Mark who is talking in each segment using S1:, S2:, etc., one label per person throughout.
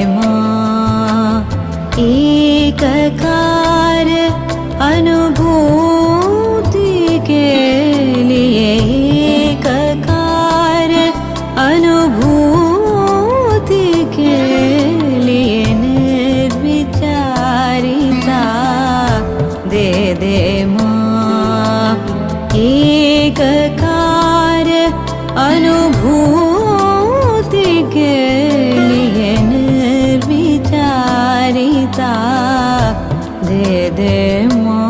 S1: मां एककार अनुभूति के लिए एककार अनुभूति के लिए निर्विचारिता दे दे मां एककार अनुभूति के लिए निर्विचारिता दे दे मां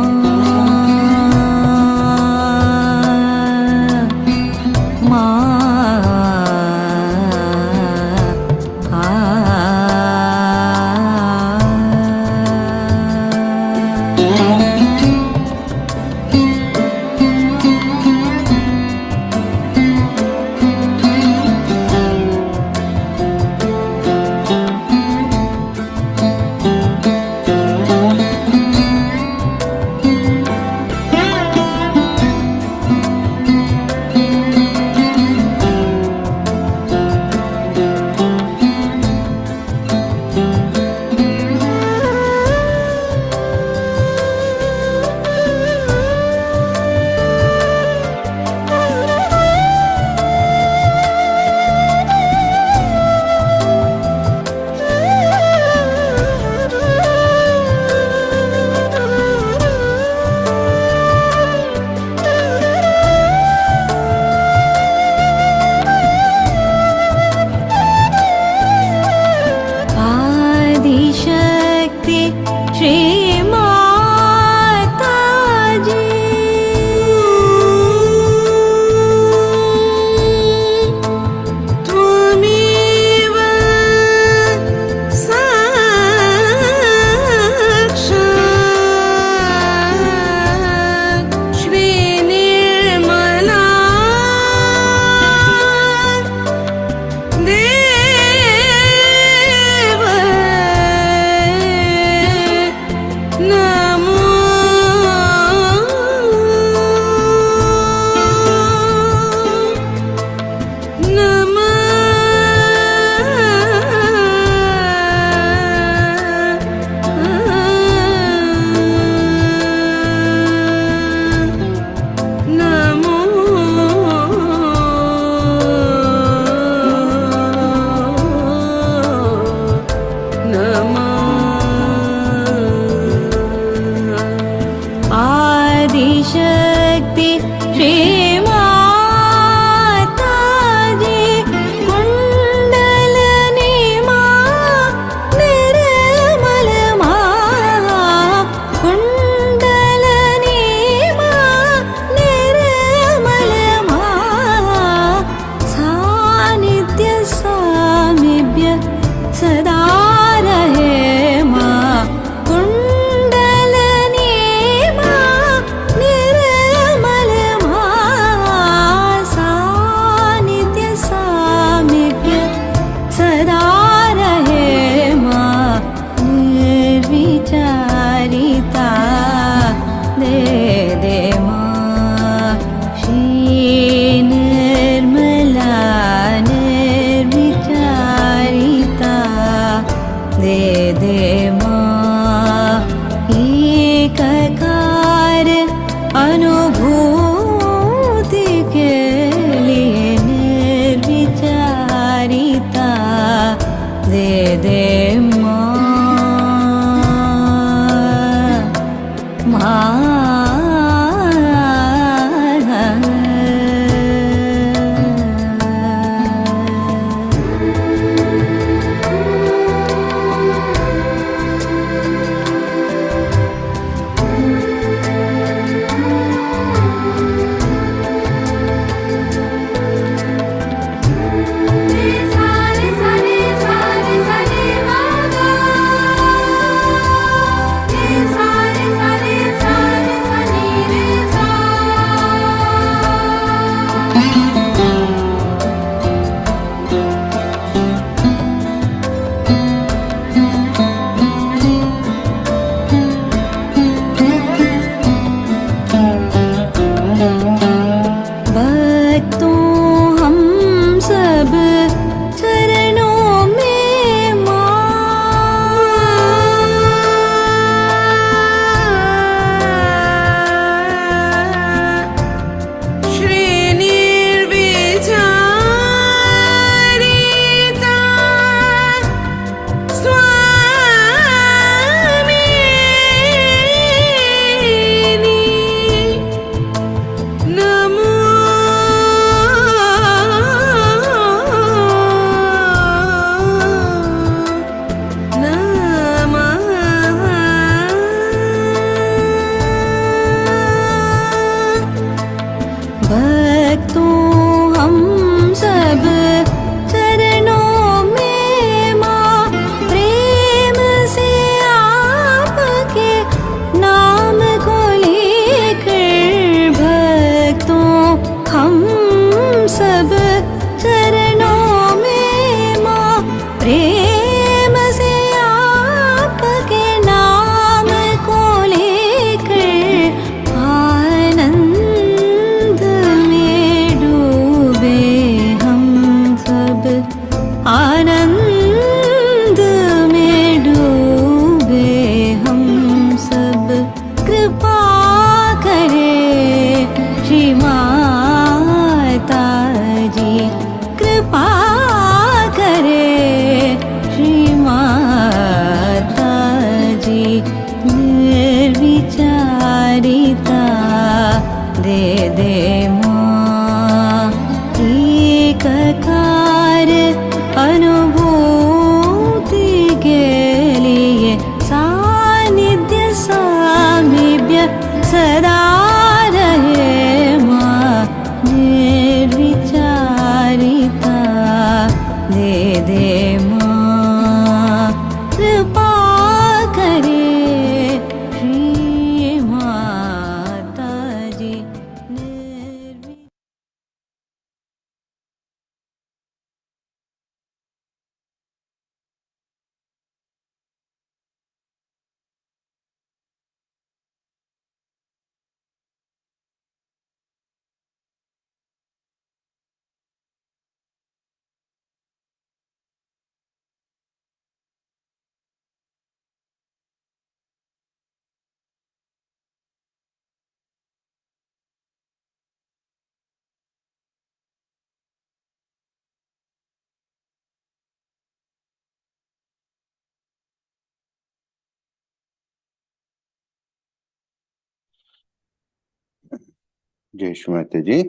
S2: जय श्री माता जी।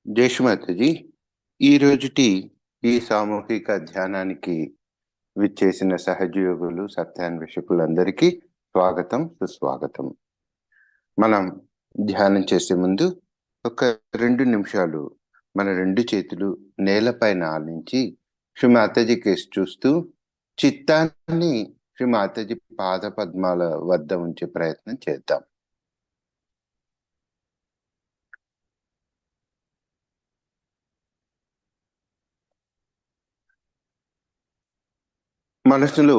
S2: జయశ్రీమాతజీ, ఈ రోజుటి ఈ సామూహిక ధ్యానానికి విచ్చేసిన సహజయోగులు సత్యాన్వేషకులందరికీ స్వాగతం, సుస్వాగతం. మనం ధ్యానం చేసే ముందు ఒక 2 నిమిషాలు మన 2 చేతులు నేలపైన ఆలించి శ్రీ మాతాజీ కేసు చూస్తూ చిత్తాన్ని శ్రీ మాతాజీ పాద పద్మాల వద్ద ఉంచే ప్రయత్నం చేద్దాం. మనసులో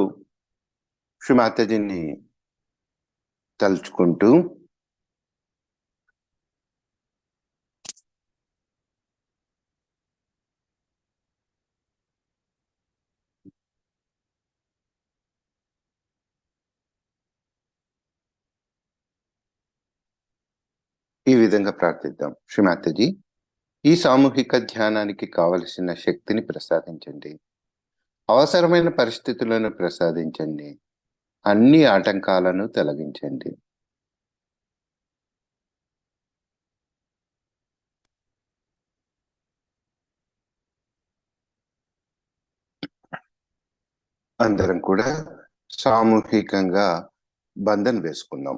S2: శ్రీ మాతాజీని తలుచుకుంటూ ఈ విధంగా ప్రార్థిద్దాం. శ్రీ మాతాజీ, ఈ సామూహిక ధ్యానానికి కావలసిన శక్తిని ప్రసాదించండి. అవసరమైన పరిస్థితులను ప్రసాదించండి. అన్ని ఆటంకాలను తొలగించండి. అందరం కూడా సామూహికంగా బంధన్ వేసుకుందాం.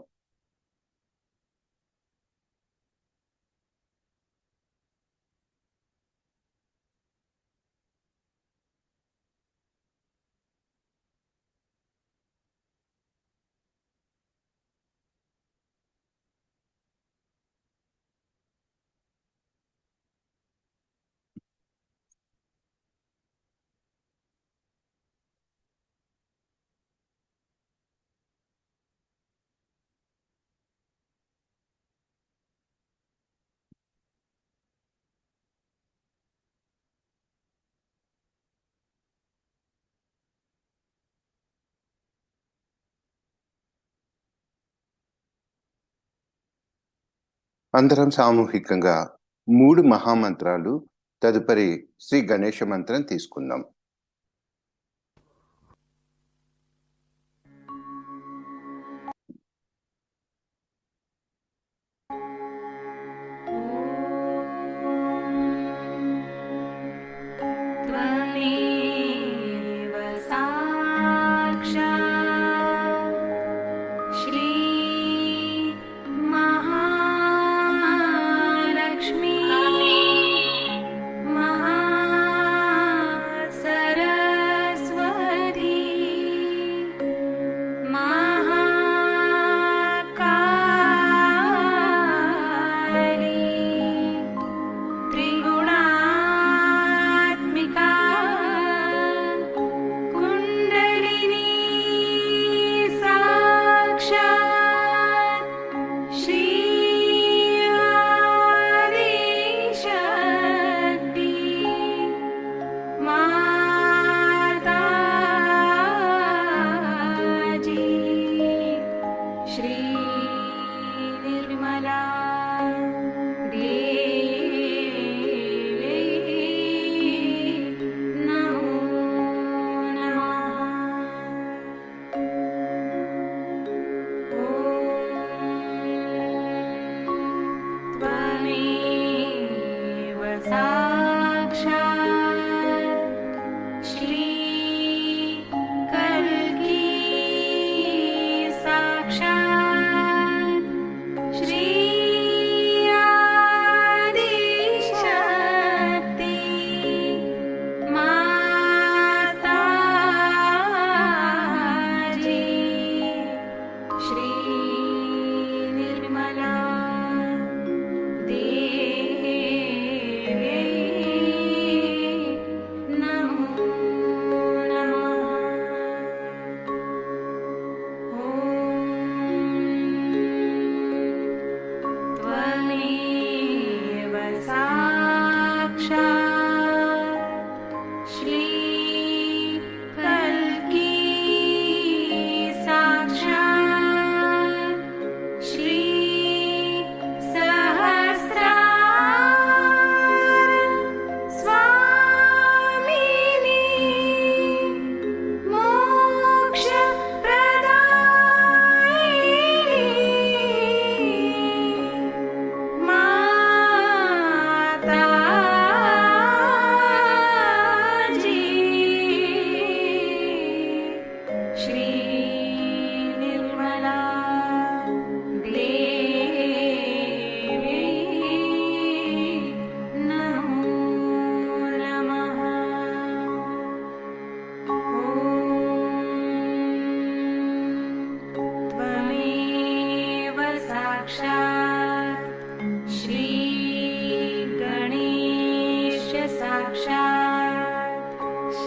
S2: అందరం సామూహికంగా 3 మహామంత్రాలు, తదుపరి శ్రీ గణేష మంత్రం తీసుకుందాం.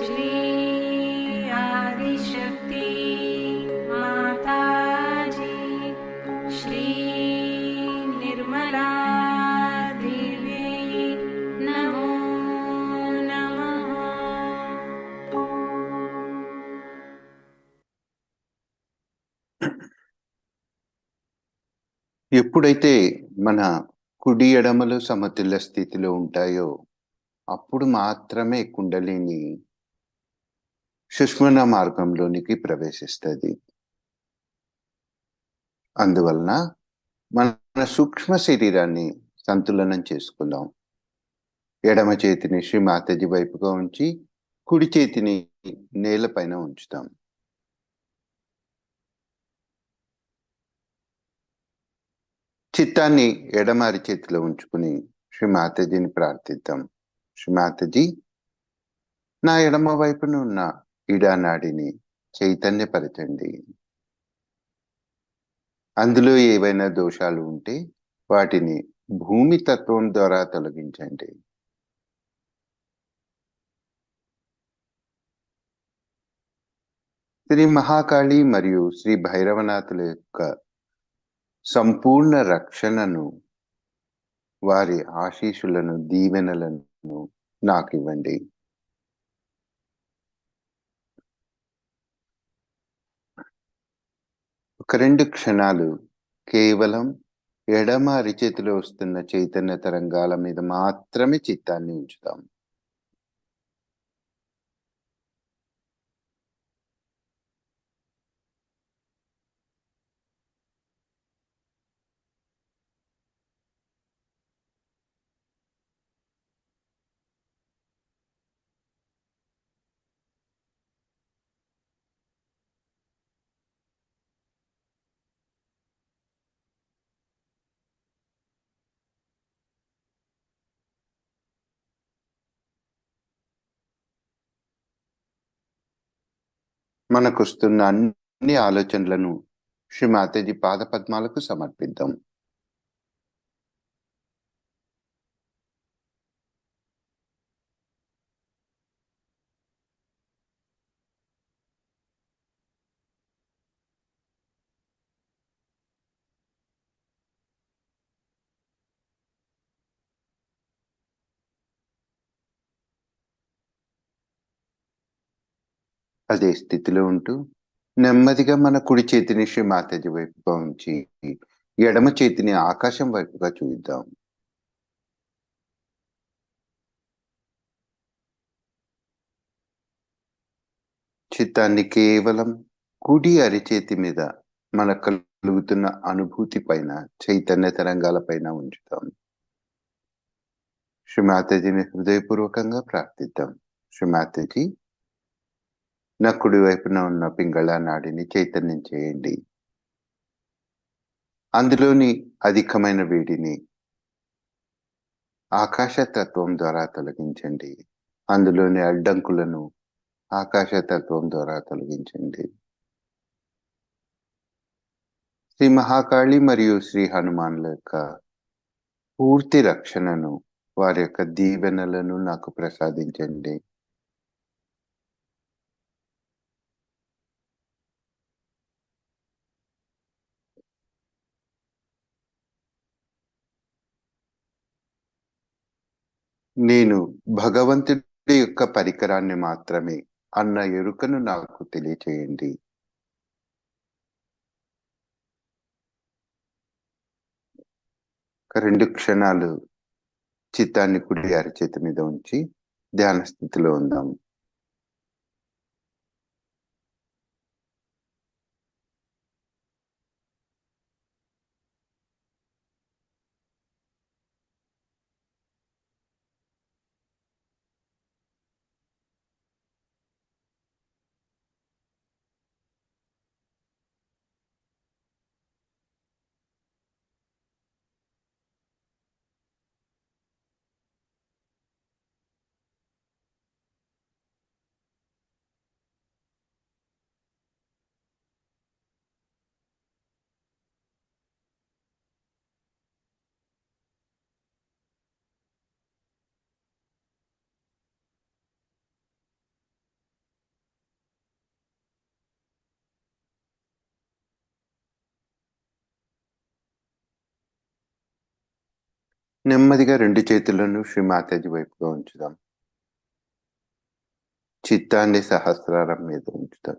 S3: श्री आदिशक्ति माताजी, श्री निर्मला देवी नमो नमः।
S2: ఎప్పుడైతే మన కుడి ఎడమలు సమతుల్య స్థితిలో ఉంటాయో అప్పుడు మాత్రమే కుండలిని సుష్మన మార్గంలోనికి ప్రవేశిస్తుంది. అందువలన మన సూక్ష్మ శరీరాన్ని సంతులనం చేసుకుందాం. ఎడమ చేతిని శ్రీ మాతాజీ వైపుగా ఉంచి కుడి చేతిని నేలపైన ఉంచుతాం. చిత్తాన్ని ఎడమ అరిచేతిలో ఉంచుకుని శ్రీ మాతాజీని ప్రార్థిద్దాం. శ్రీ మాతాజీ, నా ఎడమ వైపున ఉన్న ఇడానాడిని చైతన్యపరచండి. అందులో ఏవైనా దోషాలు ఉంటే వాటిని భూమి తత్వం ద్వారా తొలగించండి. శ్రీ మహాకాళి మరియు శ్రీ భైరవనాథుల యొక్క సంపూర్ణ రక్షణను, వారి ఆశీస్సులను, దీవెనలను నాకు ఇవ్వండి. ఒక 2 క్షణాలు కేవలం ఎడమ అరిచేతిలో వస్తున్న చైతన్య తరంగాల మీద మాత్రమే చిత్తాన్ని ఉంచుతాం. మనకొస్తున్న అన్ని ఆలోచనలను శ్రీ మాతాజీ పాద పద్మాలకు సమర్పిద్దాం. అదే స్థితిలో ఉంటూ నెమ్మదిగా మన కుడి చేతిని శ్రీ మాతాజీ వైపుగా ఉంచి ఎడమ చేతిని ఆకాశం వైపుగా చూద్దాం. చిత్తాన్ని కేవలం కుడి అరిచేతి మీద మనకు కలుగుతున్న అనుభూతి పైన, చైతన్య తరంగాల పైన ఉంచుతాం. శ్రీ మాతాజీని హృదయపూర్వకంగా ప్రార్థిద్దాం. శ్రీ మాతాజీ, నా కుడి వైపున ఉన్న పింగళ నాడిని చైతన్యం చేయండి. అందులోని అధికమైన వేడిని ఆకాశతత్వం ద్వారా తొలగించండి. అందులోని అడ్డంకులను ఆకాశతత్వం ద్వారా తొలగించండి. శ్రీ మహాకాళి మరియు శ్రీ హనుమాన్ల యొక్క పూర్తి రక్షణను, వారి యొక్క దీవెనలను నాకు ప్రసాదించండి. నేను భగవంతుడి యొక్క పరికరాన్ని మాత్రమే అన్న ఎరుకను నాకు తెలియచేయండి. ఒక 2 క్షణాలు చిత్తాన్ని కుడి అరచేతి మీద ఉంచి ధ్యాన స్థితిలో ఉందాం. నెమ్మదిగా రెండు చేతులను శ్రీమాతాజీ వైపుగా ఉంచుదాం. చిత్తాన్ని సహస్రారం మీద ఉంచుతాం.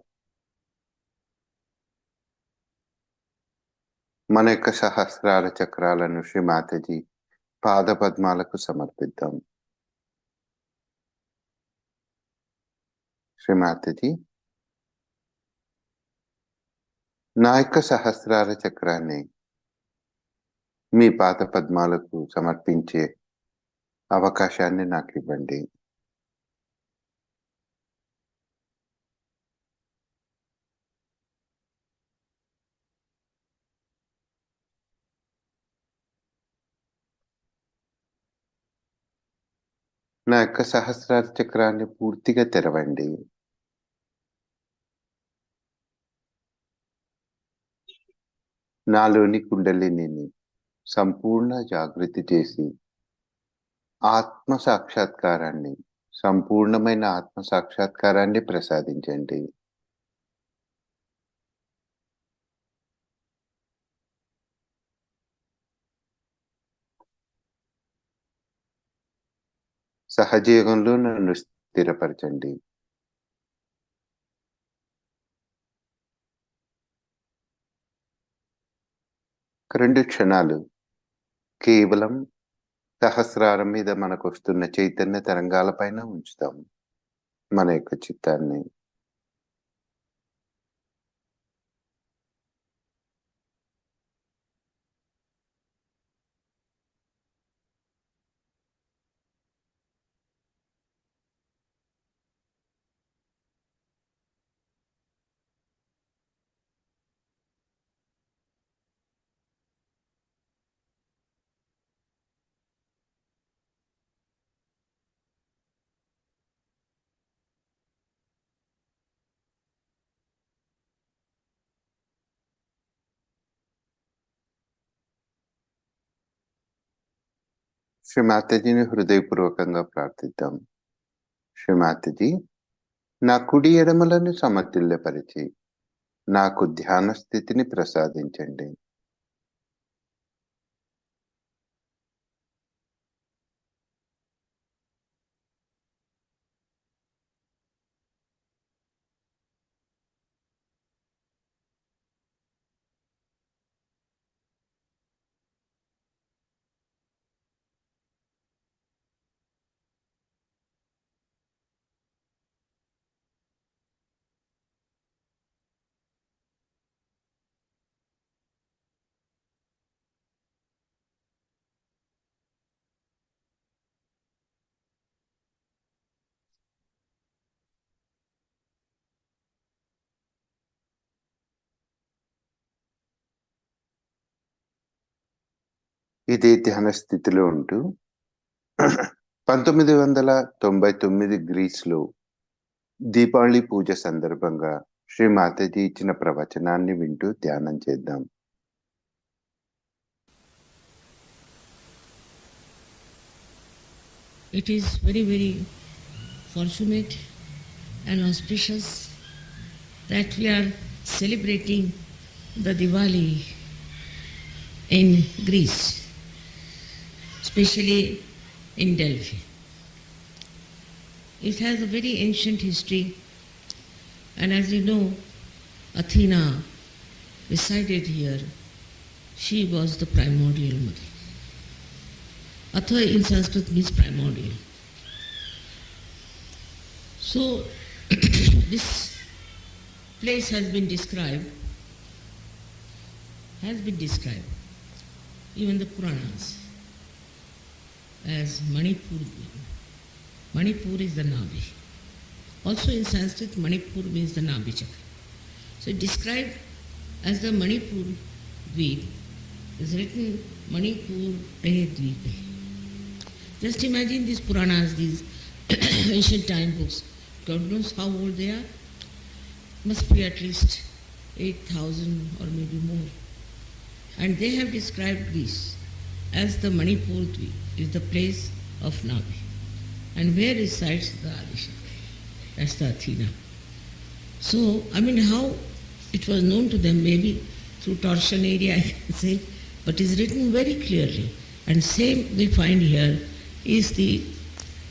S2: మన యొక్క సహస్రార చక్రాలను శ్రీమాతాజీ పాద పద్మాలకు సమర్పిద్దాం. శ్రీమాతాజీ, నా యొక్క సహస్రార చక్రాన్ని మీ పాద పద్మాలకు సమర్పించే అవకాశాన్ని నాకు ఇవ్వండి. నా యొక్క సహస్రార చక్రాన్ని పూర్తిగా తెరవండి. నాలోని కుండలిని సంపూర్ణ జాగృతి చేసి ఆత్మ సాక్షాత్కారాన్ని, సంపూర్ణమైన ఆత్మ సాక్షాత్కారాన్ని ప్రసాదించండి. సహజయోగంలో నన్ను స్థిరపరచండి. రెండు క్షణాలు కేవలం సహస్రారం మీద మనకు వస్తున్న చైతన్య తరంగాల పైన ఉంచుతాం మన యొక్క చిత్తాన్ని. శ్రీ మాతాజీని హృదయపూర్వకంగా ప్రార్థిద్దాం. శ్రీ మాతాజీ, నా కుడి ఎడమలను సమతుల్యపరిచి నాకు ధ్యాన స్థితిని ప్రసాదించండి. ఇదే ధ్యాన స్థితిలో ఉంటూ 1999 గ్రీస్లో దీపావళి పూజ సందర్భంగా శ్రీ మాతాజీ ఇచ్చిన ప్రవచనాన్ని వింటూ ధ్యానం చేద్దాం.
S4: It is very, very fortunate and auspicious that we are celebrating the Diwali in Greece, especially in Delphi. It has a very ancient history, and as you know, Athena resided here. She was the primordial mother. Atha in Sanskrit means primordial. So this place has been described, even the Puranas, as Manipur. Manipur is the Navi. Also in Sanskrit, Manipur means the Nabi Chakra. So it described as the Manipur Dweep is written Manipur Rehe Dweepe. Just imagine these Puranas, these ancient time books. God knows how old they are. Must be at least 8,000 or maybe more. And they have described Greece as the Manipur Dweep, is the place of Navi. And where resides the Adishakti? That's the Athena. So, I mean, how it was known to them, maybe through torsion area, I can say, but is written very clearly And same we find here is the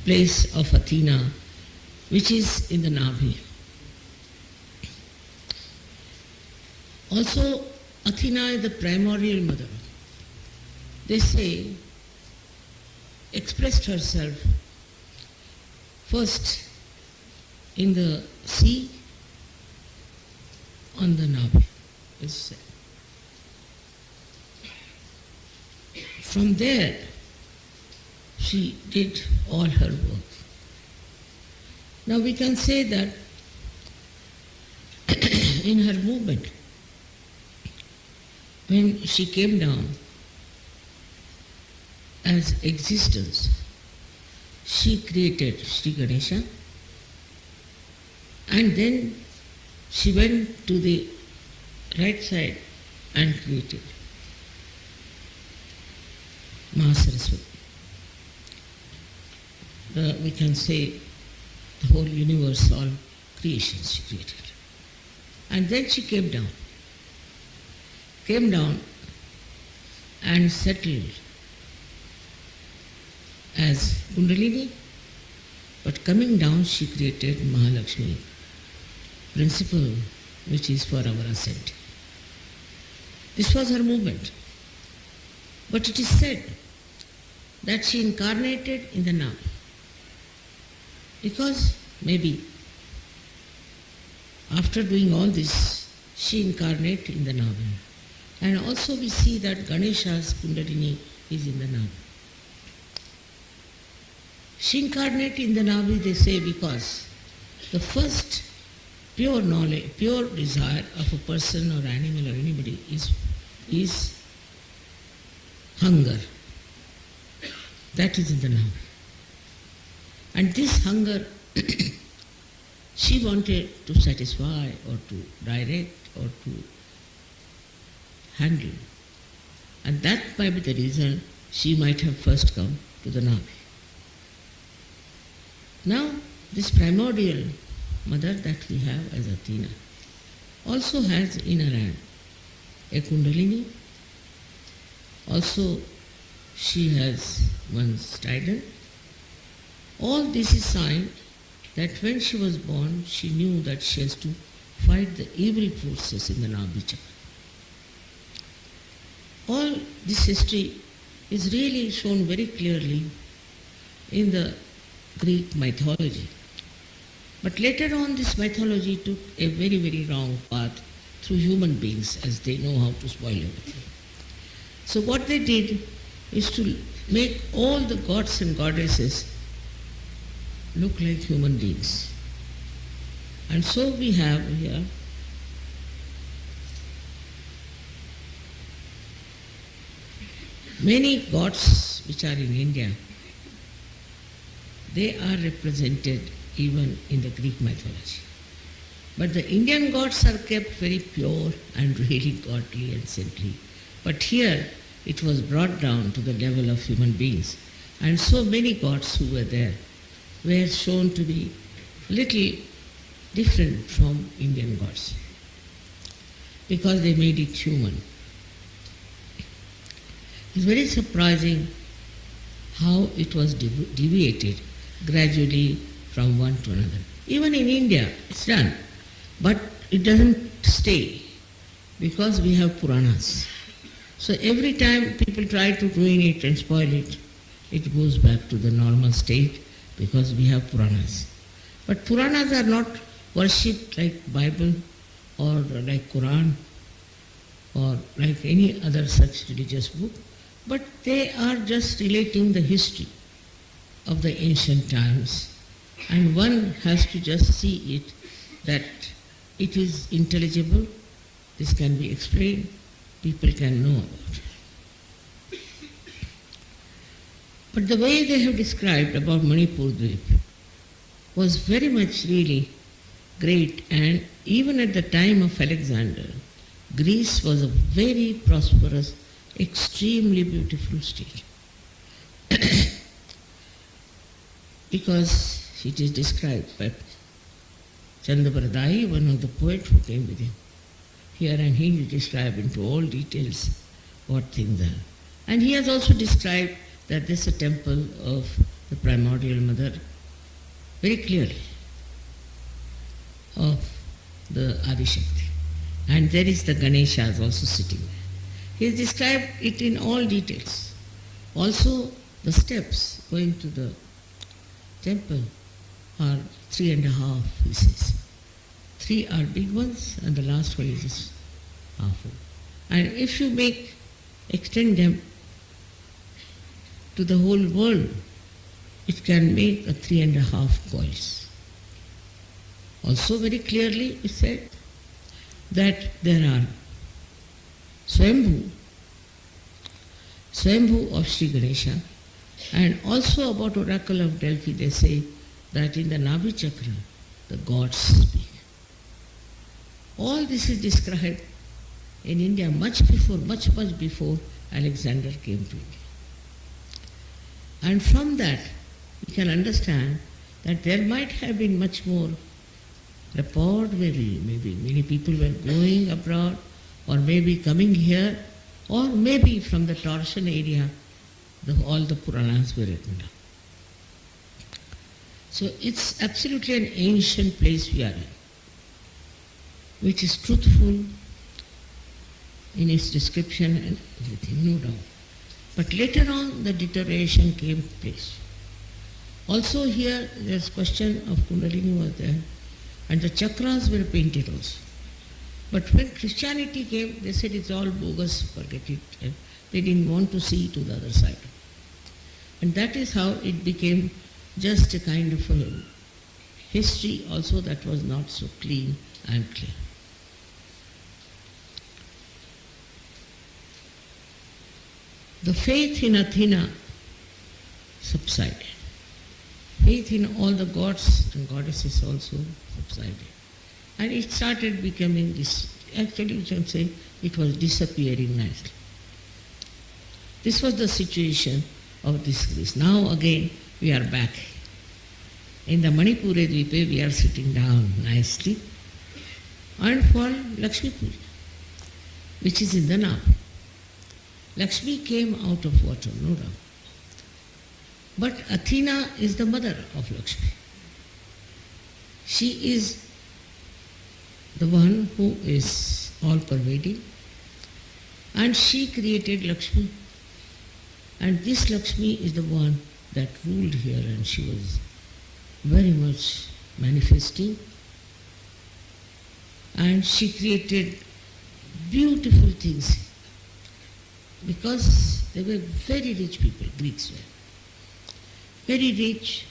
S4: place of Athena, which is in the Nabhi. Also, Athena is the primordial mother. They say, expressed herself first in the sea on the Nabhi. It's said. From there, she did all her work. Now we can say that in her movement, when she came down as existence, she created Sri Ganesha, and then she went to the right side and created Mahasaraswati. We can say the whole universe, all creations she created. And then she came down and settled as Kundalini, but coming down she created Mahalakshmi, principle which is for our ascent. This was her movement. But it is said that she incarnated in the Nabhi, because maybe after doing all this, she incarnated in the Nabhi. And also we see that Ganesha's Kundalini is in the Nabhi. She incarnated in the Nabhi, they say, because the first pure knowledge, pure desire of a person or animal or anybody is hunger. That is in the Nabhi. And this hunger she wanted to satisfy or to direct or to handle. And that might be the reason she might have first come to the Nabhi. Now, this primordial mother that we have as Athena also has in her hand a Kundalini. Also, she has one trident. All this is sign that when she was born, she knew that she has to fight the evil forces in the Nabhi Chakra. All this history is really shown very clearly in the Greek mythology. But later on, this mythology took a very, very wrong path through human beings, as they know how to spoil everything. So what they did is to make all the gods and goddesses look like human beings. And so we have here many gods which are in India. They are represented even in the Greek mythology. But the Indian gods are kept very pure and really godly and saintly. But here it was brought down to the level of human beings. And so many gods who were there were shown to be little different from Indian gods, because they made it human. It's very surprising how it was deviated gradually from one to another. Even in India, it's done, but it doesn't stay, because we have Puranas. So every time people try to ruin it and spoil it, it goes back to the normal state, because we have Puranas. But Puranas are not worshipped like Bible or like Quran or like any other such religious book, but they are just relating the history of the ancient times. And one has to just see it, that it is intelligible, this can be explained, people can know about it. But the way they have described about Manipur Dweep was very much really great, and even at the time of Alexander, Greece was a very prosperous, extremely beautiful state. Because it is described by Chandabardai, one of the poets who came with him. Here and he is described into all details what things are. And he has also described that this is a temple of the primordial mother, very clearly, of the Adishakti. And there is the Ganesha is also sitting there. He has described it in all details. Also, the steps going to the temple are 3.5, he says. 3 are big ones and the last one is this half one. And if you extend them to the whole world, it can make a 3.5 coils. Also very clearly it said that there are Swambhu of Sri Ganesha, and also about Oracle of Delphi they say that in the Nabhi Chakra the gods speak. All this is described in India much before Alexander came to India. And from that we can understand that there might have been much more rapport, maybe many people were going abroad, or maybe coming here, or maybe from the Tarshan area, all the Puranas were written down. So it's absolutely an ancient place we are in, which is truthful in its description and everything, no doubt. But later on the deterioration came to place. Also here there's question of Kundalini was there, and the chakras were painted also. But when Christianity came, they said it's all bogus, forget it. And they didn't want to see to the other side. And that is how it became just a kind of a history also that was not so clean and clear. The faith in Athena subsided. Faith in all the gods and goddesses also subsided. And it started becoming this, actually you can say it was disappearing nicely. This was the situation of this Greece. Now again we are back. In the Manipura Dvipe we are sitting down nicely, and for Lakshmi Puja, which is in the Nab. Lakshmi came out of water, no doubt. But Athena is the mother of Lakshmi. She is the one who is all-pervading, and she created Lakshmi. And this Lakshmi is the one that ruled here, and she was very much manifesting. And she created beautiful things, because they were very rich people, Greeks were. Very rich,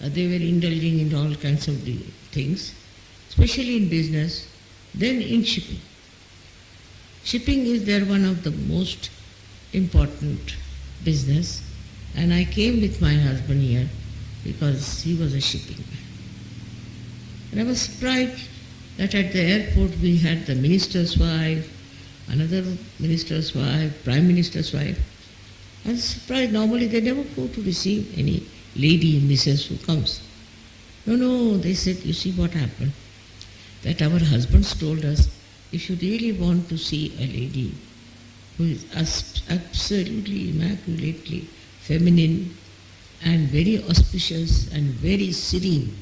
S4: they were indulging in all kinds of things, especially in business, then in shipping. Shipping is there one of the most important business, and I came with my husband here because he was a shipping man. And I was surprised that at the airport we had the minister's wife, another minister's wife, prime minister's wife. I was surprised, normally they never go to receive any lady missus who comes. No, they said, you see what happened? That our husbands told us, if you really want to see a lady who is absolutely immaculately feminine and very auspicious and very serene,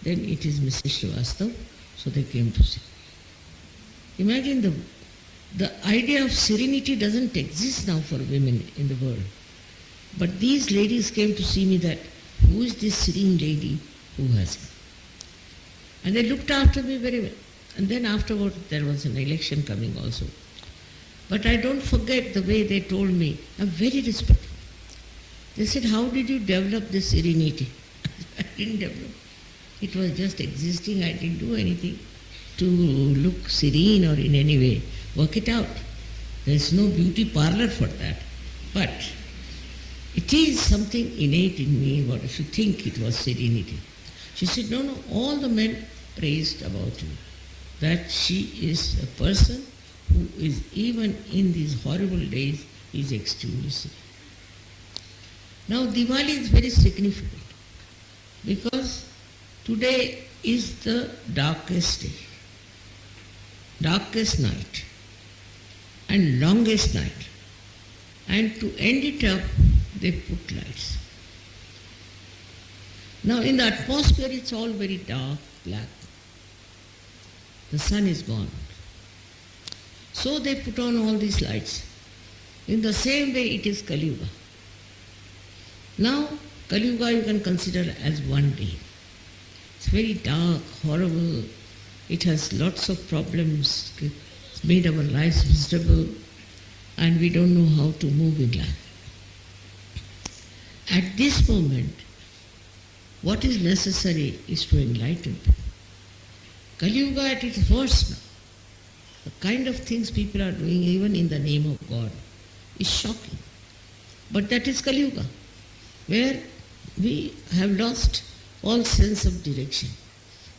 S4: then it is Mrs. Srivastava. So they came to see. Imagine the idea of serenity doesn't exist now for women in the world. But these ladies came to see me that, who is this serene lady who has it? And they looked after me very well. And then afterward there was an election coming also. But I don't forget the way they told me. I'm very respectful. They said, how did you develop this serenity? I didn't develop. It was just existing. I didn't do anything to look serene or in any way. Work it out. There's no beauty parlor for that. But it is something innate in me, what if you think it was serenity. She said, no, all the men praised about you, that she is a person who is, even in these horrible days, is extremely serene. Now Diwali is very significant, because today is the darkest day, darkest night, and longest night. and to end it up, they put lights. Now in the atmosphere it's all very dark, black. The sun is gone. So they put on all these lights. In the same way it is Kali Yuga. Now Kali Yuga you can consider as one day. It's very dark, horrible. It has lots of problems. It's made our lives miserable and we don't know how to move in life. At this moment, what is necessary is to enlighten people. Kali Yuga at its worst now. The kind of things people are doing even in the name of God is shocking. But that is Kali Yuga, where we have lost all sense of direction.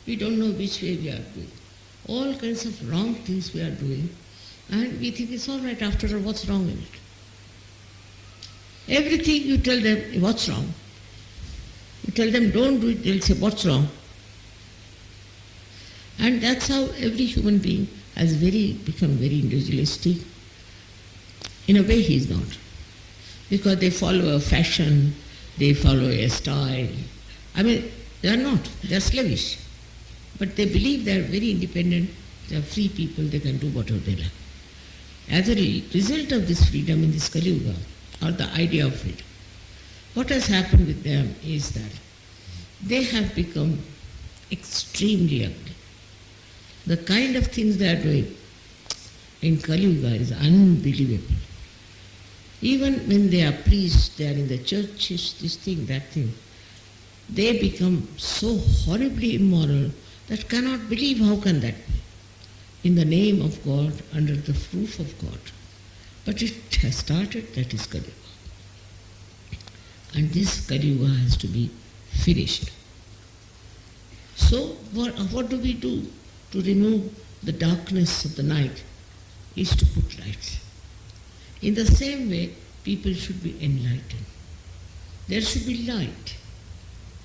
S4: We don't know which way we are doing. All kinds of wrong things we are doing and we think it's all right, after all, what's wrong in it? Everything you tell them, what's wrong? You tell them don't do it, they'll say what's wrong? And that's how every human being has become very individualistic. In a way he is not. Because they follow a fashion, they follow a style. I mean, they are not, they are slavish. But they believe they are very independent, they are free people, they can do whatever they like. As a result of this freedom in this Kali Yuga, or the idea of freedom, what has happened with them is that they have become extremely ugly. The kind of things they are doing in Kali Yuga is unbelievable. Even when they are priests, they are in the churches, this thing, that thing, they become so horribly immoral that cannot believe how can that be. In the name of God, under the roof of God. But it has started, that is Kali Yuga. And this Kali Yuga has to be finished. So what do we do to remove the darkness of the night? Is to put lights. In the same way, people should be enlightened. There should be light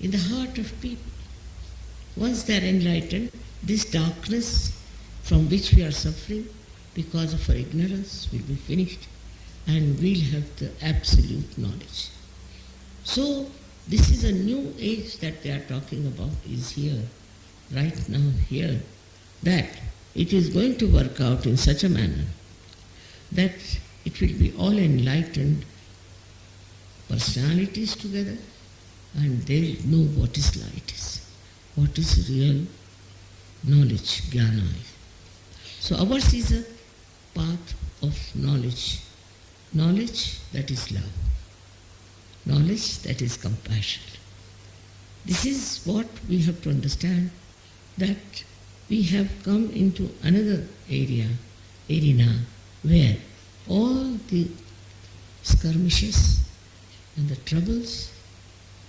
S4: in the heart of people. Once they are enlightened, this darkness from which we are suffering because of our ignorance will be finished and we'll have the absolute knowledge. So this is a new age that they are talking about is here, right now here, that it is going to work out in such a manner that it will be all enlightened personalities together and they'll know what is light is, what is real knowledge, jnana is. So ours is a path of knowledge, knowledge that is love, knowledge that is compassion. This is what we have to understand, that we have come into another arena where all the skirmishes and the troubles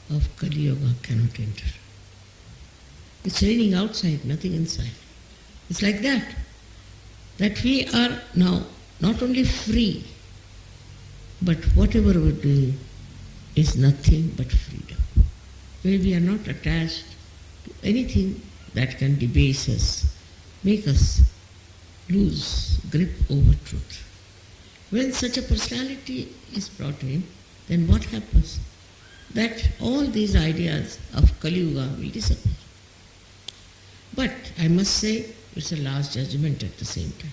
S4: of Kali Yuga cannot enter. It's raining outside, nothing inside. It's like that we are now not only free, but whatever we're doing is nothing but freedom, where we are not attached to anything that can debase us, make us lose grip over truth. When such a personality is brought in, then what happens? That all these ideas of Kali Yuga will disappear. But I must say, it's a last judgment at the same time.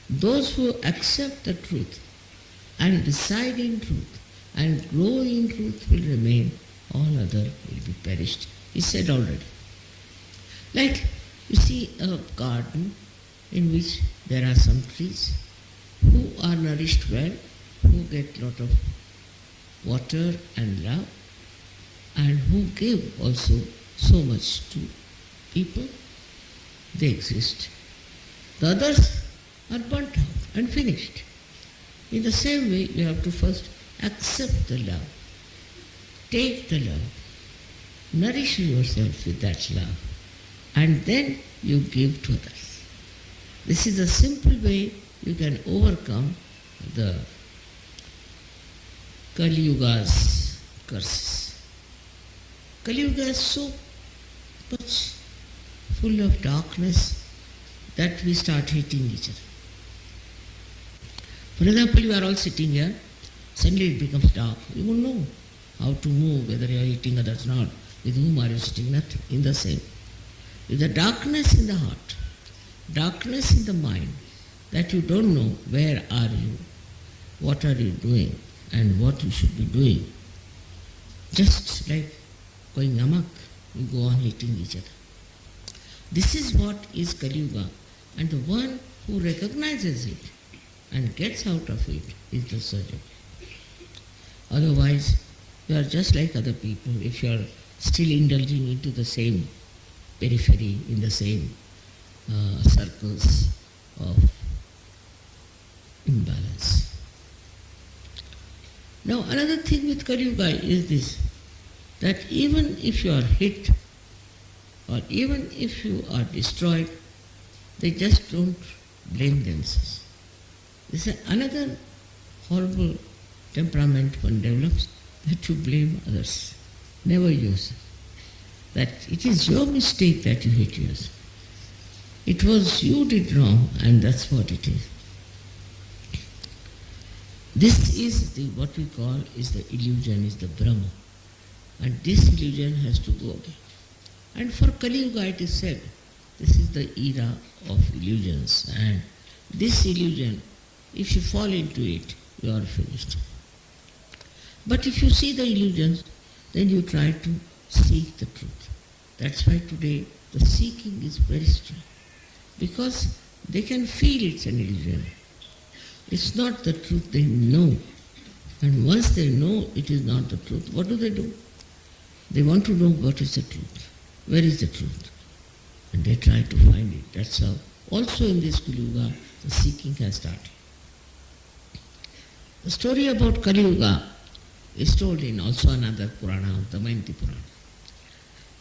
S4: Those who accept the truth and decide in truth and grow in truth will remain, all other will be perished. He said already. Like you see a garden in which there are some trees who are nourished well, who get lot of water and love, and who give also so much to people, they exist. The others are burnt out and finished. In the same way, you have to first accept the love, take the love, nourish yourself with that love, and then you give to others. This is a simple way you can overcome the Kali Yuga's curses. Kali Yuga is so much full of darkness that we start hating each other. For example, you are all sitting here Suddenly it becomes dark. You won't know how to move, whether you are eating others or not. With whom are you sitting? Nothing. In the same. With the darkness in the heart, darkness in the mind, that you don't know where are you, what are you doing, and what you should be doing. Just like going amok, you go on hitting each other. This is what is Kali Yuga, and the one who recognizes it and gets out of it is the surgeon. Otherwise, you are just like other people if you are still indulging into the same periphery, in the same circles of imbalance. Now another thing with Kali Yuga is this, that even if you are hit or even if you are destroyed, they just don't blame themselves. This is another horrible temperament one develops, that you blame others, never yourself. That it is your mistake that you hit yourself. It was you did wrong, and that's what it is. This is what we call is the illusion, is the Brahma. And this illusion has to go away. And for Kali Yuga it is said, this is the era of illusions, and this illusion, if you fall into it, you are finished. But if you see the illusions, then you try to seek the truth. That's why today the seeking is very strong, because they can feel it's an illusion. It's not the truth, they know. And once they know it is not the truth, what do? They want to know what is the truth. Where is the truth? And they try to find it. That's how also in this Kali Yuga the seeking has started. The story about Kali Yuga is told in also another Purana, Damayanti Purana,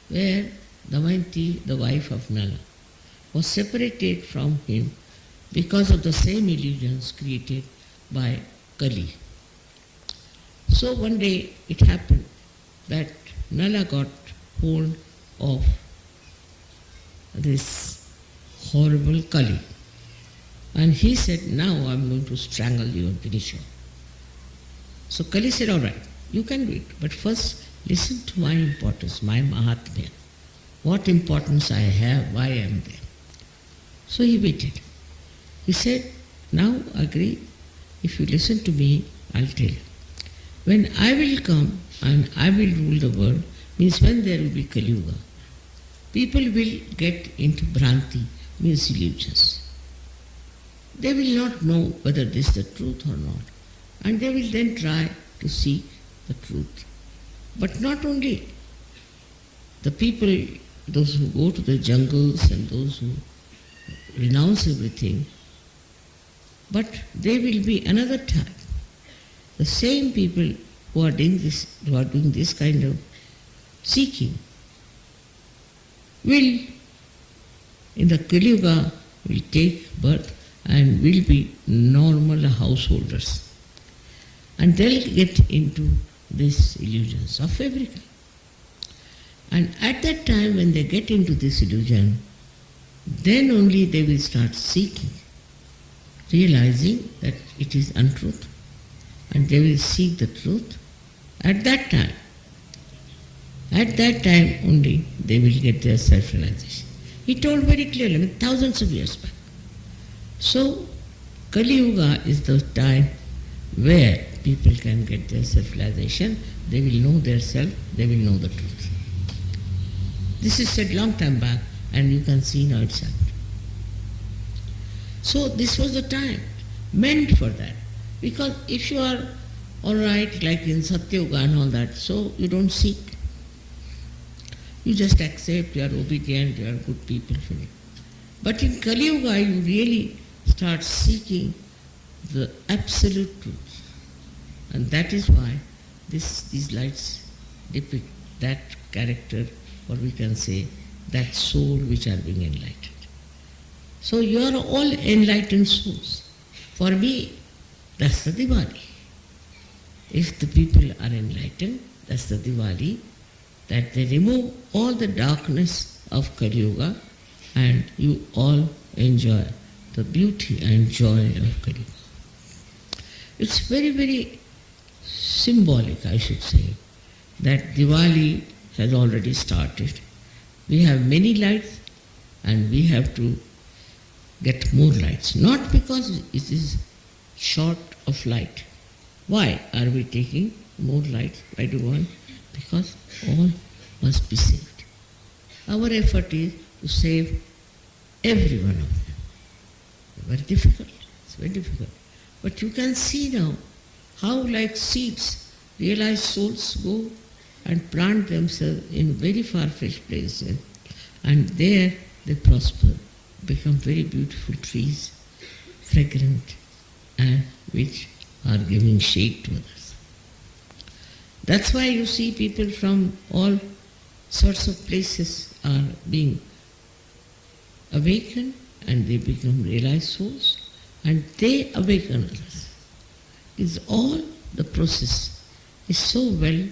S4: where Damayanti, the wife of Nala, was separated from him because of the same illusions created by Kali. So one day it happened that Nala got hold of this horrible Kali, and he said, now I'm going to strangle you and finish you. So Kali said, all right, you can do it, but first listen to my importance, my Mahatmya, what importance I have, why I am there. So he waited. He said, now agree, if you listen to me, I'll tell you. When I will come and I will rule the world, means when there will be Kali Yuga, people will get into Bhranti, means illusions. They will not know whether this is the truth or not, and they will then try to seek the truth. But not only the people, those who go to the jungles and those who renounce everything, but there will be another time. The same people who are doing this kind of seeking will, in the Kali Yuga, will take birth and will be normal householders. And they'll get into these illusions of every kind. And at that time when they get into this illusion, then only they will start seeking, realizing that it is untruth, and they will seek the truth. At that time only they will get their self-realization. He told very clearly, thousands of years back. So Kali Yuga is the time where people can get their self-realization, they will know their self, they will know the truth. This is said long time back, and you can see now it's happened. So this was the time meant for that. Because if you are all right, like in Satya Yuga and all that, so you don't seek. You just accept, you are obedient, you are good people. But in Kali Yuga, you really start seeking the absolute truth. And that is why these lights depict that character, or we can say that soul which are being enlightened. So you are all enlightened souls. For me, that's the Diwali. If the people are enlightened, that's the Diwali, that they remove all the darkness of Kali Yuga and you all enjoy the beauty and joy of Kali Yuga. It's very, very symbolic, I should say, that Diwali has already started. We have many lights and we have to get more lights. Not because it is short of light. Why are we taking more lights? Why do we want? Because all must be saved. Our effort is to save every one of them. Very difficult. It's very difficult. But you can see now how like seeds, realized souls go and plant themselves in very far-fetched places, and there they prosper, become very beautiful trees, fragrant, and which are giving shade to others. That's why you see people from all sorts of places are being awakened, and they become realized souls, and they awaken others. It's all the process is so well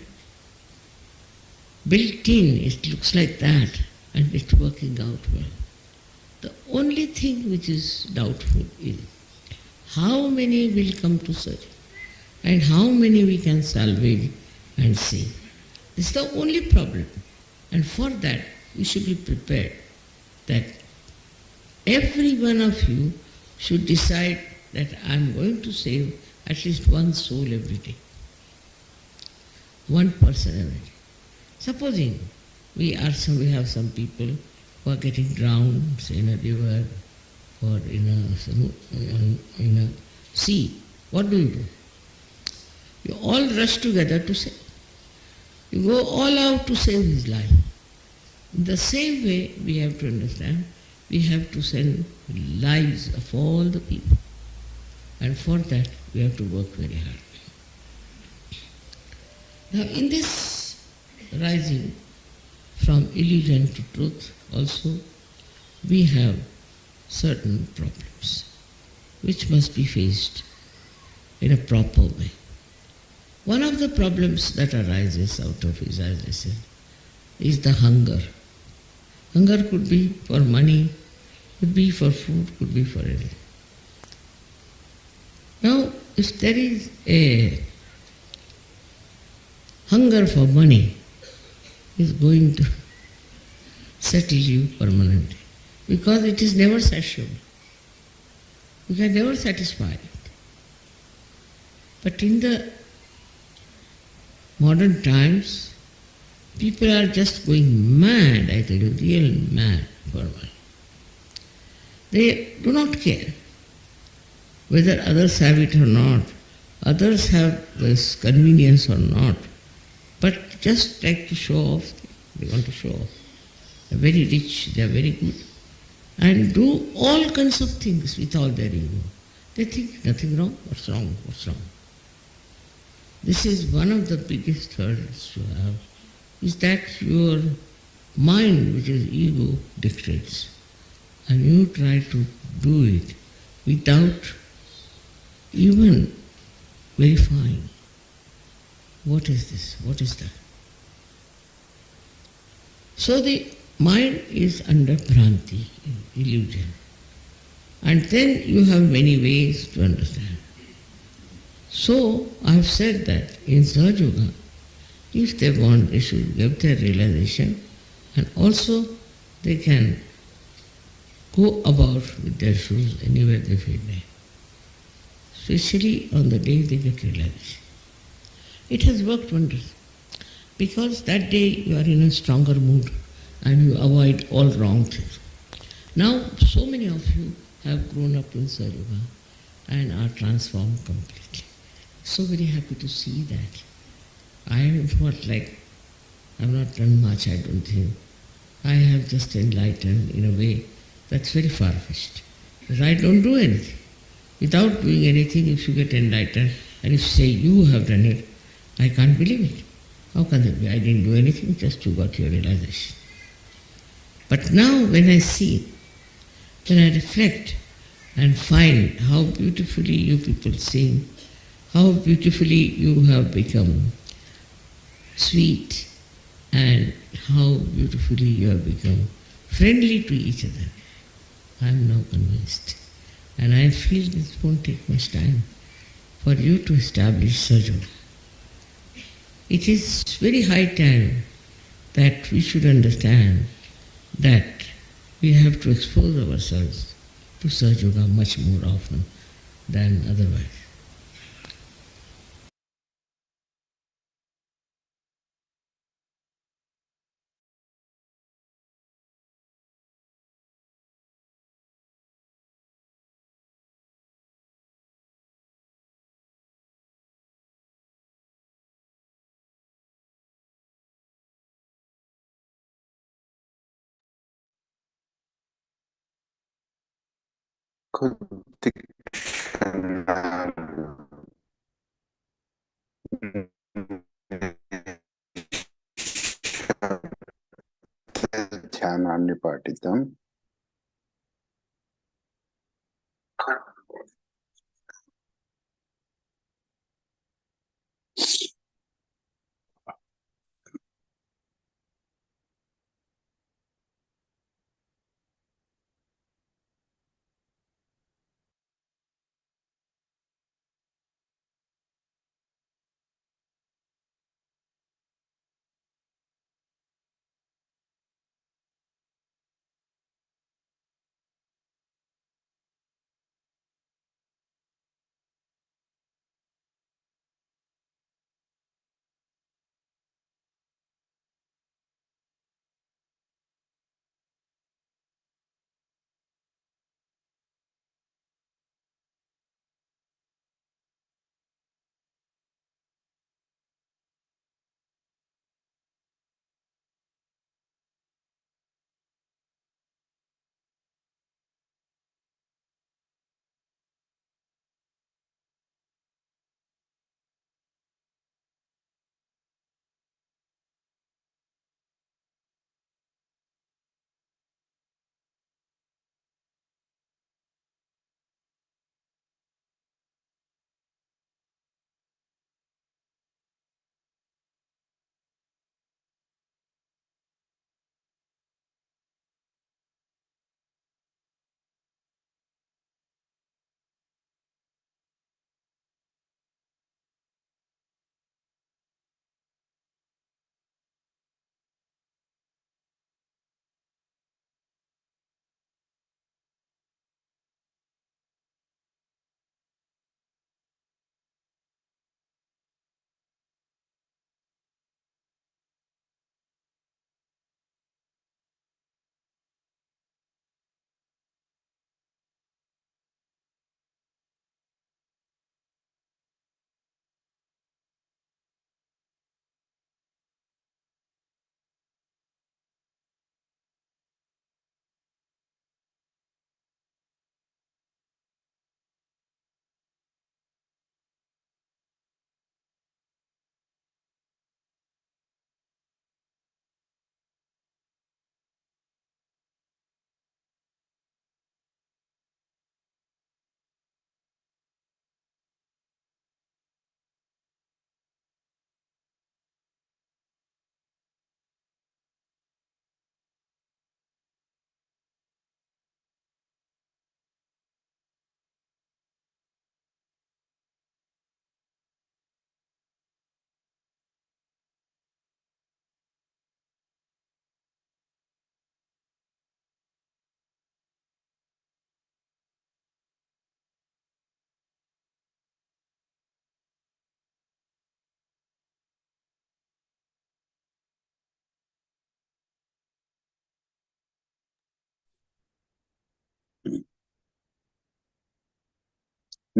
S4: built in, it looks like that, and it's working out well. The only thing which is doubtful is how many will come to search and how many we can salvage and save. This is the only problem. And for that, we should be prepared that every one of you should decide that I am going to save at least one soul every day. One person every day. Supposing we have some people who are getting drowned, say in a river or in a sea. What do? You all rush together to save. You go all out to save his life. In the same way, we have to understand, we have to send lives of all the people. And for that, we have to work very hard. Now, in this rising from illusion to truth, also, we have certain problems which must be faced in a proper way. One of the problems that arises out of it, as I said, is the hunger. Hunger could be for money, could be for food, could be for anything. Now, if there is a hunger for money, is going to settle you permanently, because it is never satiable. You can never satisfy it. But in the modern times, people are just going mad, I tell you, real mad for money. They do not care whether others have it or not, others have this convenience or not, but just like to show off. They want to show off. They are very rich, they are very good, and do all kinds of things with all their ego. They think nothing wrong. What's wrong? What's wrong? This is one of the biggest hurdles to have, is that your mind, which is ego, dictates, and you try to do it without even verifying. What is this? What is that? So the mind is under Bhranti, illusion. And then you have many ways to understand. So I have said that in Sahaja Yoga, if they want, they should give their realization, and also they can go about with their shoes anywhere they feel like, especially on the day they get realization. It has worked wonders, because that day you are in a stronger mood and you avoid all wrong things. Now, so many of you have grown up in Sahaja Yoga and are transformed completely. So very happy to see that. I have not done much, I don't think. I have just enlightened in a way that's very far-fetched. Because I don't do anything. Without doing anything, if you get enlightened, and if say you have done it, I can't believe it. How can that be? I didn't do anything, just you got your realization. But now when I see, when I reflect and find how beautifully you people sing, how beautifully you have become sweet, and how beautifully you have become friendly to each other, I am now convinced. And I feel this won't take much time for you to establish Sahaja Yoga. It is very high time that we should understand that we have to expose ourselves to Sahaja Yoga much more often than otherwise.
S2: కొద్ది క్షణాలు ధ్యానాన్ని పాటిద్దాం.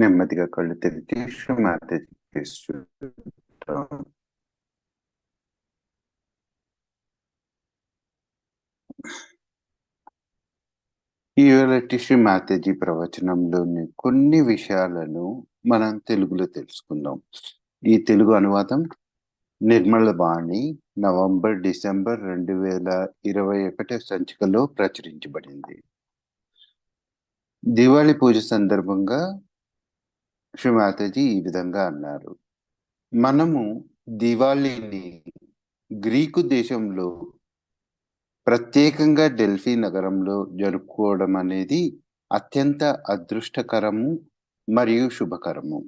S2: నెమ్మదిగా కళ్ళు తెరిచి శ్రీమాతకి చూద్దాం. ఇవాళటి శ్రీ మాతాజీ ప్రవచనంలోని కొన్ని విషయాలను మనం తెలుగులో తెలుసుకుందాం. ఈ తెలుగు అనువాదం నిర్మల వాణి నవంబర్ డిసెంబర్ 2021 సంచికలో ప్రచురించబడింది. దివాళీ పూజ సందర్భంగా శ్రీ మాతాజీ ఈ విధంగా అన్నారు: మనము దివాళీని గ్రీకు దేశంలో ప్రత్యేకంగా డెల్ఫీ నగరంలో జరుపుకోవడం అనేది అత్యంత అదృష్టకరము మరియు శుభకరము.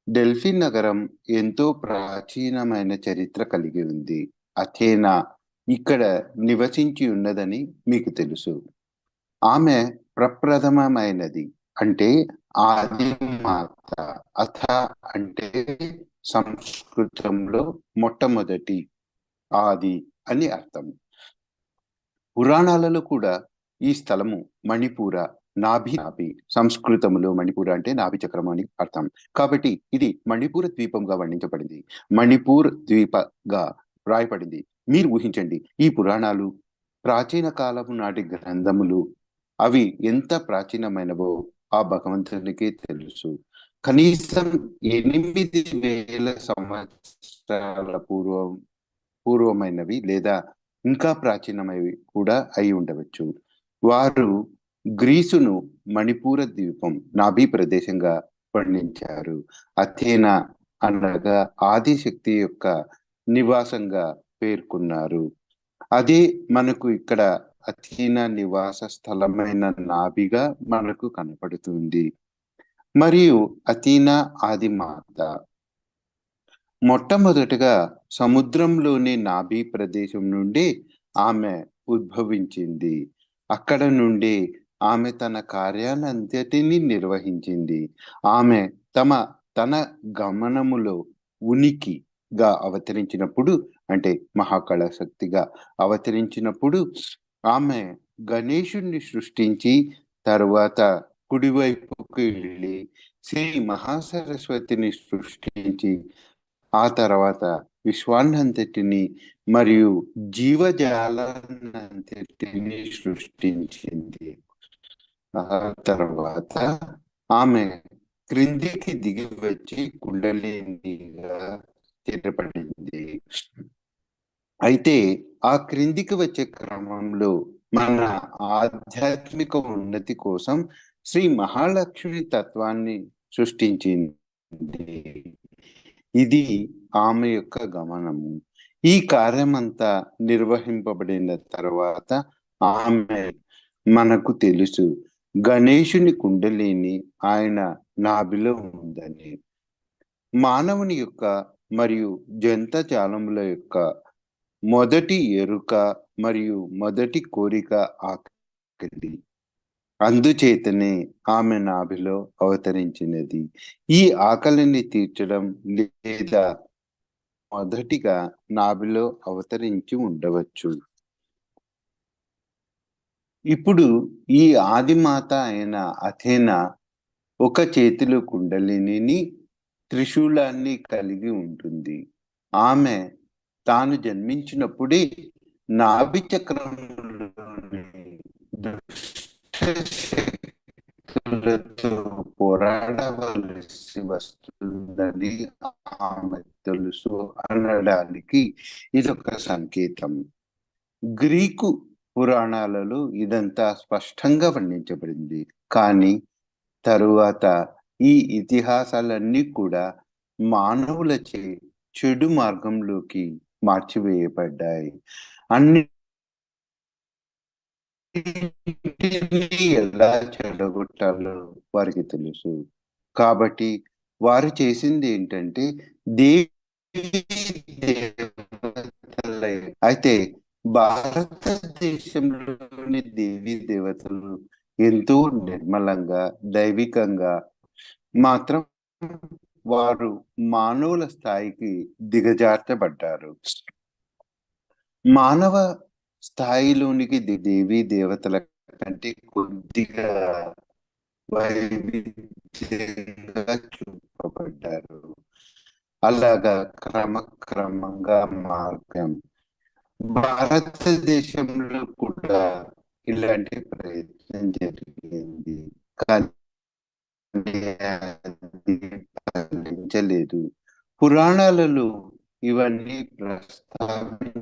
S2: డెల్ఫీ నగరం ఎంతో ప్రాచీనమైన చరిత్ర కలిగి ఉంది. అథేనా ఇక్కడ నివసించి ఉన్నదని మీకు తెలుసు. ఆమె ప్రప్రథమమైనది అంటే ఆది మాత. అథ అంటే సంస్కృతంలో మొట్టమొదటి, ఆది అని అర్థం. పురాణాలలో కూడా ఈ స్థలము మణిపూర, నాభి సంస్కృతములో మణిపూర అంటే నాభి చక్రము అని అర్థం. కాబట్టి ఇది మణిపూర ద్వీపంగా వర్ణించబడింది, మణిపూర్ ద్వీపగా వ్రాయబడింది. మీరు ఊహించండి, ఈ పురాణాలు ప్రాచీన కాలము నాటి గ్రంథములు, అవి ఎంత ప్రాచీనమైనవో ఆ భగవంతునికే తెలుసు. కనీసం 8,000 సంవత్సరాల పూర్వమైనవి లేదా ఇంకా ప్రాచీనమైనవి కూడా అయి ఉండవచ్చు. వారు గ్రీసును మణిపూర ద్వీపం, నాభి ప్రదేశంగా వర్ణించారు. అథేనా అనగా ఆదిశక్తి యొక్క నివాసంగా పేర్కొన్నారు. అదే మనకు ఇక్కడ అథీనా నివాస స్థలమైన నాభిగా మనకు కనపడుతుంది. మరియు అథీనా ఆది మాత మొట్టమొదటిగా సముద్రంలోని నాభి ప్రదేశం నుండి ఆమె ఉద్భవించింది. అక్కడ నుండి ఆమె తన కార్యానంతటిని నిర్వహించింది. ఆమె తన గమనములో ఉనికిగా అవతరించినప్పుడు, అంటే మహాకళ శక్తిగా అవతరించినప్పుడు, ఆమె గణేశుణ్ణి సృష్టించి తరువాత కుడివైపుకి వెళ్ళి శ్రీ మహాసరస్వతిని సృష్టించి ఆ తర్వాత విశ్వాన్నంతటిని మరియు జీవజాలాన్నంతటిని సృష్టించింది. ఆ తర్వాత ఆమె క్రిందికి దిగి వచ్చి కుండలినిగా స్థిరపడింది. అయితే ఆ క్రిందికి వచ్చే క్రమంలో మన ఆధ్యాత్మిక ఉన్నతి కోసం శ్రీ మహాలక్ష్మి తత్వాన్ని సృష్టించింది. ఇది ఆమె యొక్క గమనము. ఈ కార్యమంతా నిర్వహింపబడిన తర్వాత ఆమె మనకు తెలుసు గణేశుని కుండలిని ఆయన నాభిలో ఉందని. మానవుని యొక్క మరియు జంతజాలముల యొక్క మొదటి ఎరుక మరియు మొదటి కోరిక ఆకలి. అందుచేతనే ఆమె నాభిలో అవతరించినది. ఈ ఆకలిని తీర్చడం లేదా మొదటిగా నాభిలో అవతరించి ఉండవచ్చు. ఇప్పుడు ఈ ఆదిమాత అయిన అథేనా ఒక చేతిలో కుండలిని, త్రిశూలాన్ని కలిగి ఉంటుంది. ఆమె తాను జన్మించినప్పుడే నాభి చక్రంలోని దుష్టశక్తులతో పోరాడవలసి వస్తుందని ఆమె తెలుసు అనడానికి ఇదొక సంకేతం. గ్రీకు పురాణాలలో ఇదంతా స్పష్టంగా వర్ణించబడింది. కానీ తరువాత ఈ ఇతిహాసాలన్నీ కూడా మానవులచే చెడు మార్గంలోకి మార్చివేయబడ్డాయి. అన్నిటినీ ఎలా చెడగొట్టాలో వారికి తెలుసు. కాబట్టి వారు చేసింది ఏంటంటే అయితే భారతదేశంలోని దేవీ దేవతలు ఎంతో నిర్మలంగా, దైవికంగా మాత్రం వారు మానవుల స్థాయికి దిగజార్చబడ్డారు. మానవ స్థాయిలోనికి దేవీ దేవతల కంటే కొద్దిగా వైవిధ్యంగా చూపబడ్డారు. అలాగా క్రమక్రమంగా మార్గం భారతదేశంలో కూడా ఇలాంటి ప్రయత్నం జరిగింది, కానీ అది ఫలించలేదు. పురాణాలలో ఇవన్నీ ప్రస్తావించబడడం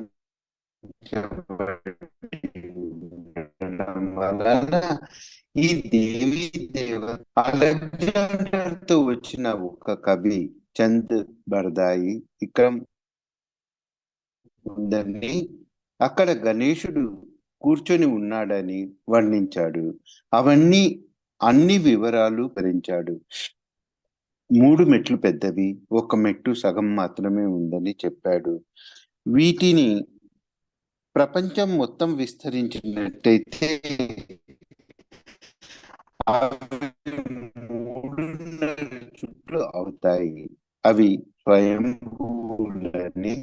S2: వలన ఈ దేవీ దేవత అలెగ్జాండర్తో వచ్చిన ఒక కవి చంద్ బర్దాయి ఇక్కడ ఉందని, అక్కడ గణేశుడు కూర్చొని ఉన్నాడని వర్ణించాడు. అన్ని వివరాలు భరించాడు. 3 మెట్లు పెద్దవి, ఒక మెట్టు సగం మాత్రమే ఉందని చెప్పాడు. వీటిని ప్రపంచం మొత్తం విస్తరించినట్టయితే అవి 3.5 చుట్లు అవుతాయి. అవి స్వయంభూవులని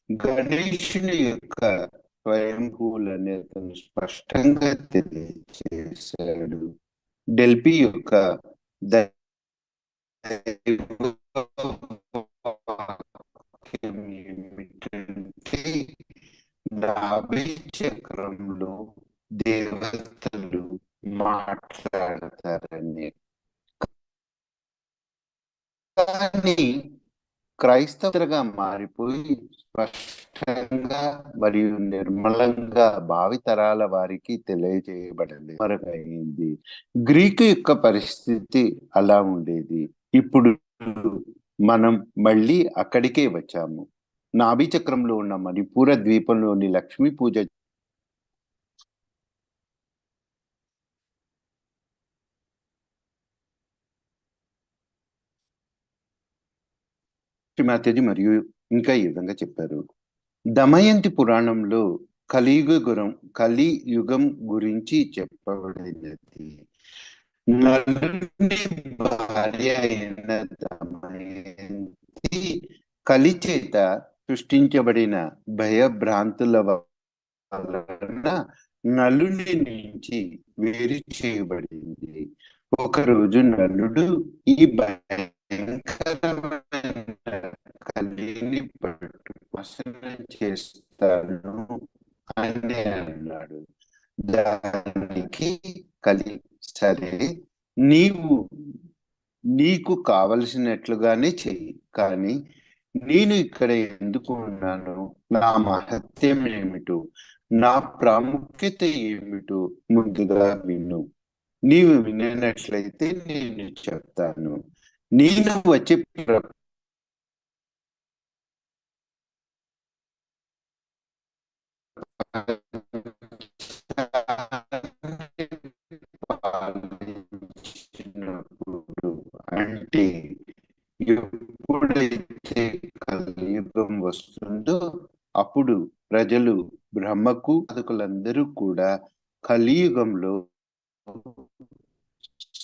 S2: గణేశుని యొక్క స్వయంభూవులని అతను స్పష్టంగా తెలియజేశాడు. డెల్ఫీ యొక్క దైవవాక్యం ఏమిటంటే నాభి చక్రంలో దేవతలు మాట్లాడతారని. కానీ క్రైస్తవులుగా మారిపోయి స్పష్టంగా మరియు నిర్మలంగా భావితరాల వారికి తెలియజేయబడలేదు మరొకైంది. గ్రీకు యొక్క పరిస్థితి అలా ఉండేది. ఇప్పుడు మనం మళ్ళీ అక్కడికే వచ్చాము. నాభి చక్రంలో ఉన్న మణిపూర ద్వీపంలోని లక్ష్మీ పూజ శ్రీమాతేజీ మరియు ఇంకా ఈ విధంగా చెప్పారు. దమయంతి పురాణంలో కలియుగం గురించి చెప్పబడినది. నలుని భార్య అయిన దమయంతి కలి చేత సృష్టించబడిన భయభ్రాంతుల వలన నలుని నుంచి వేరు చేయబడింది. ఒకరోజు నలుడు ఈ భయంకరమైన కలిని పట్టు నాశనం చేస్తాను అని అన్నాడు. దానికి కలి, సరే, నీకు కావలసినట్లుగానే చెయ్యి, కానీ నేను ఇక్కడ ఎందుకు ఉన్నాను, నా మహత్యం ఏమిటో, నా ప్రాముఖ్యత ఏమిటో ముందుగా విను. నీవు వినట్లయితే నేను చెప్తాను. నేను వచ్చే పాలించినప్పుడు, అంటే ఎప్పుడైతే కలియుగం వస్తుందో అప్పుడు ప్రజలు బ్రహ్మకు సాధకులందరూ కూడా కలియుగంలో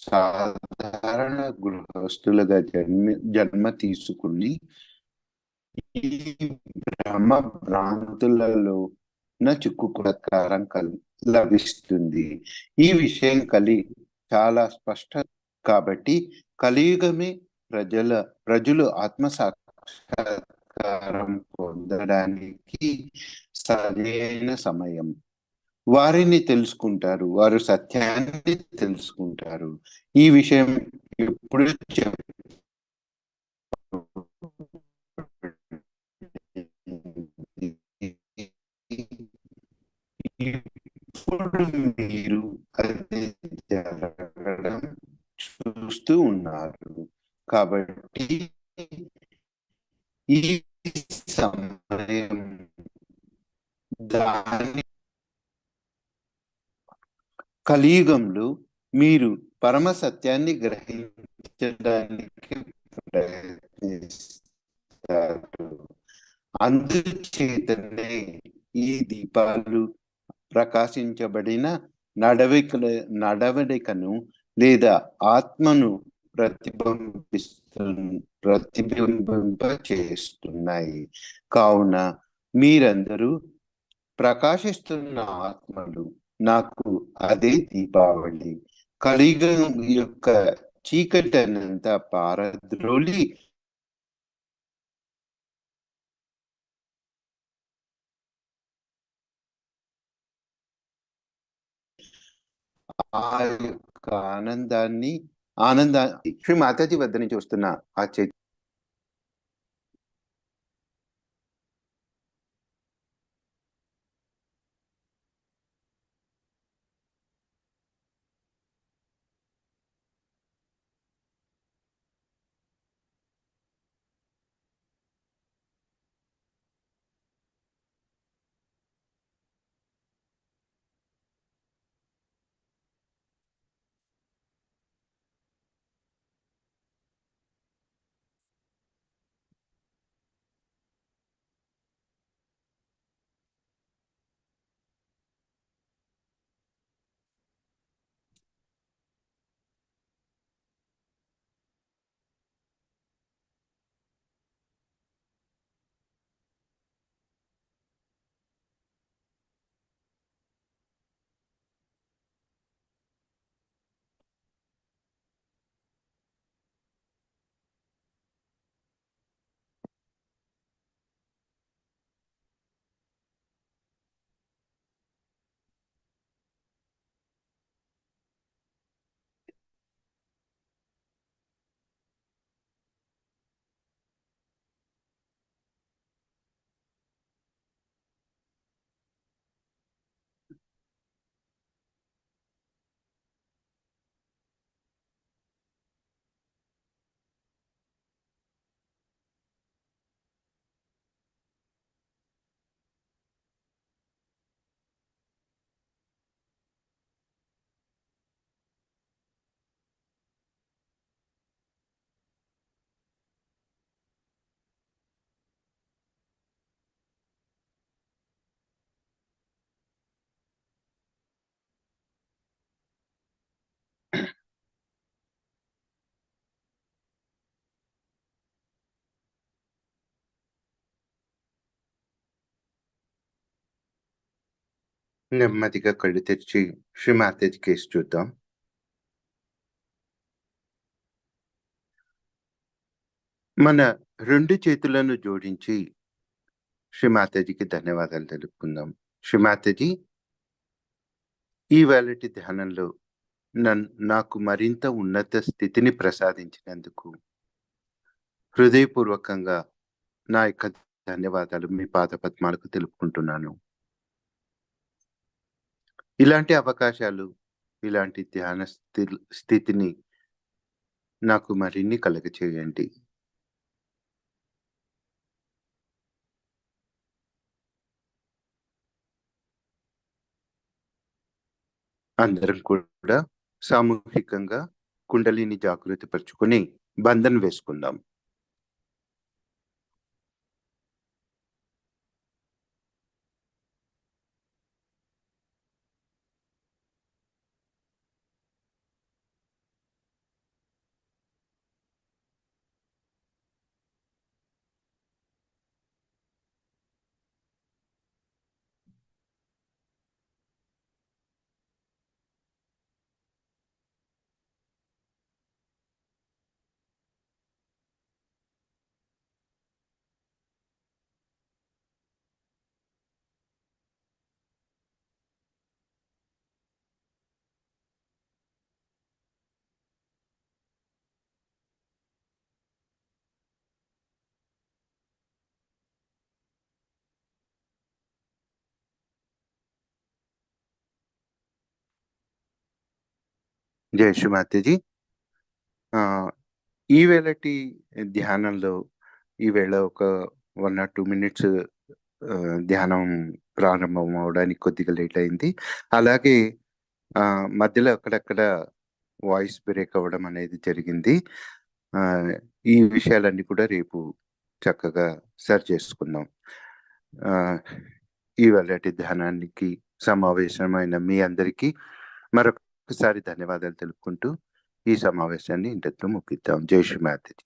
S2: సాధారణ గృహస్థులుగా జన్మ తీసుకుని ఈ భ్రమ భ్రాంతులలో చిక్కుకులకారం లభిస్తుంది. ఈ విషయం చాలా స్పష్టం. కాబట్టి కలియుగమే ప్రజలు ఆత్మసాక్షాత్కారం పొందడానికి సరైన సమయం. వారిని తెలుసుకుంటారు, వారు సత్యాన్ని తెలుసుకుంటారు. ఈ విషయం ఎప్పుడు ఇప్పుడు మీరు అది జరగడం చూస్తూ ఉన్నారు. కాబట్టి ఈ సమయం దాని కలియుగంలో మీరు పరమ సత్యాన్ని గ్రహించడానికి ప్రయత్నిస్తారు. అందుచేతనే ఈ దీపాలు ప్రకాశించబడిన నడవడికను లేదా ఆత్మను ప్రతిబింబింప చేస్తున్నాయి. కావున మీరందరూ ప్రకాశిస్తున్న ఆత్మలు. నాకు అదే దీపావళి. కలియుగం యొక్క చీకటనంతా పారద్రోలి ఆ యొక్క ఆనందాన్ని శ్రీ మాతాజీ వద్ద నుంచి వస్తున్న ఆ నెమ్మదిగా కళ్ళు తెరిచి శ్రీ మాతాజీ కేసు చూద్దాం. మన 2 చేతులను జోడించి శ్రీ మాతాజీకి ధన్యవాదాలు తెలుపుకుందాం. శ్రీ మాతాజీ, ఈవేళటి ధ్యానంలో నాకు మరింత ఉన్నత స్థితిని ప్రసాదించినందుకు హృదయపూర్వకంగా నా యొక్క ధన్యవాదాలు మీ పాదపద్మాలకు తెలుపుకుంటున్నాను. ఇలాంటి అవకాశాలు, ఇలాంటి ధ్యాన స్థితిని నాకు మరిన్ని కలగచేయండి. అందరం కూడా సామూహికంగా కుండలిని జాగృతి పరుచుకొని బంధన్ వేసుకుందాం. జై శ్రీ మాతాజీ. ఈవేళటి ధ్యానంలో ఈవేళ ఒక 1 or 2 minutes ధ్యానం ప్రారంభం అవడానికి కొద్దిగా లేట్ అయింది. అలాగే మధ్యలో అక్కడక్కడ వాయిస్ బ్రేక్ అవ్వడం అనేది జరిగింది. ఈ విషయాలన్నీ కూడా రేపు చక్కగా సరి చేసుకుందాం. ఈవేళటి ధ్యానానికి సమావేశమైన మీ అందరికీ మరొకసారి ధన్యవాదాలు తెలుపుకుంటూ ఈ సమావేశాన్ని ఇంతటితో ముగిద్దాం. జై శ్రీ మాతాజీ.